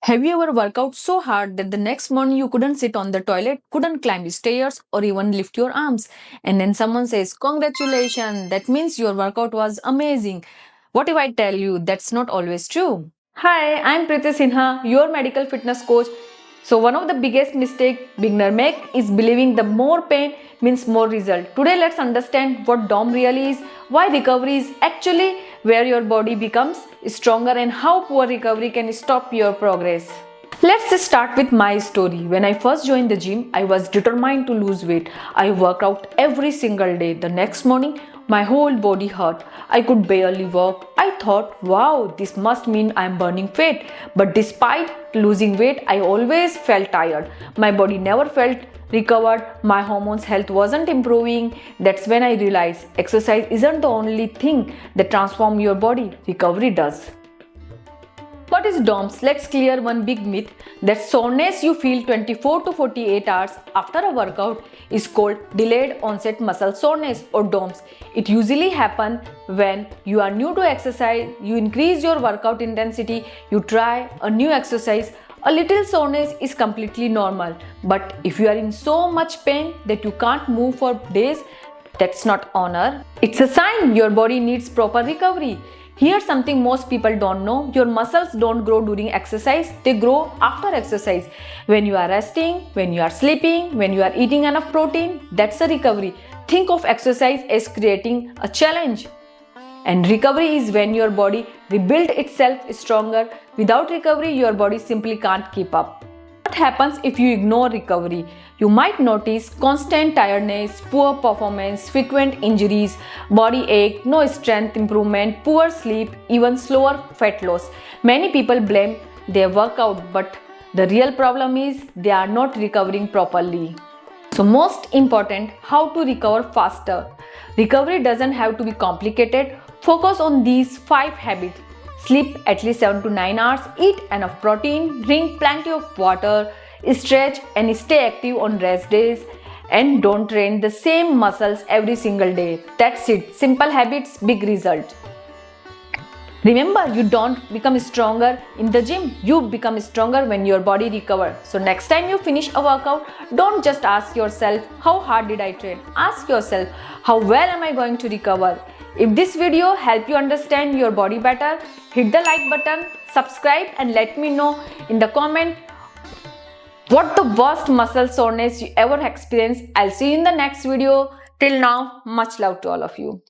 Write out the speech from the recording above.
Have you ever worked out so hard that the next morning you couldn't sit on the toilet, couldn't climb the stairs, or even lift your arms? And then someone says, "Congratulations, that means your workout was amazing." What if I tell you that's not always true? Hi, I'm Preeti Sinha, your medical fitness coach. So one of the biggest mistake beginner make is believing the more pain means more result. Today let's understand what DOM really is, why recovery is actually where your body becomes stronger and how poor recovery can stop your progress. Let's just start with my story. When I first joined the gym, I was determined to lose weight. I worked out every single day. The next morning, my whole body hurt. I could barely walk. I thought, wow, this must mean I'm burning fat. But despite losing weight, I always felt tired. My body never felt recovered. My hormones health wasn't improving. That's when I realized exercise isn't the only thing that transforms your body. Recovery does. What is DOMS? Let's clear one big myth that soreness you feel 24 to 48 hours after a workout is called delayed onset muscle soreness or DOMS. It usually happens when you are new to exercise, you increase your workout intensity, you try a new exercise. A little soreness is completely normal, but if you are in so much pain that you can't move for days, that's not honor. It's a sign your body needs proper recovery. Here's something most people don't know. Your muscles don't grow during exercise, they grow after exercise. When you are resting, when you are sleeping, when you are eating enough protein, that's a recovery. Think of exercise as creating a challenge. And recovery is when your body rebuilds itself stronger. Without recovery, your body simply can't keep up. What happens if you ignore recovery? You might notice constant tiredness, poor performance, frequent injuries, body ache, no strength improvement, poor sleep, even slower fat loss. Many people blame their workout, but the real problem is they are not recovering properly. So most important, how to recover faster. Recovery doesn't have to be complicated. Focus on these 5 habits. Sleep at least 7 to 9 hours, eat enough protein, drink plenty of water, stretch and stay active on rest days, and don't train the same muscles every single day. That's it. Simple habits, big results. Remember, you don't become stronger in the gym. You become stronger when your body recovers. So next time you finish a workout, don't just ask yourself, how hard did I train? Ask yourself, how well am I going to recover? If this video helped you understand your body better, hit the like button, subscribe and let me know in the comment what the worst muscle soreness you ever experienced. I'll see you in the next video. Till now, much love to all of you.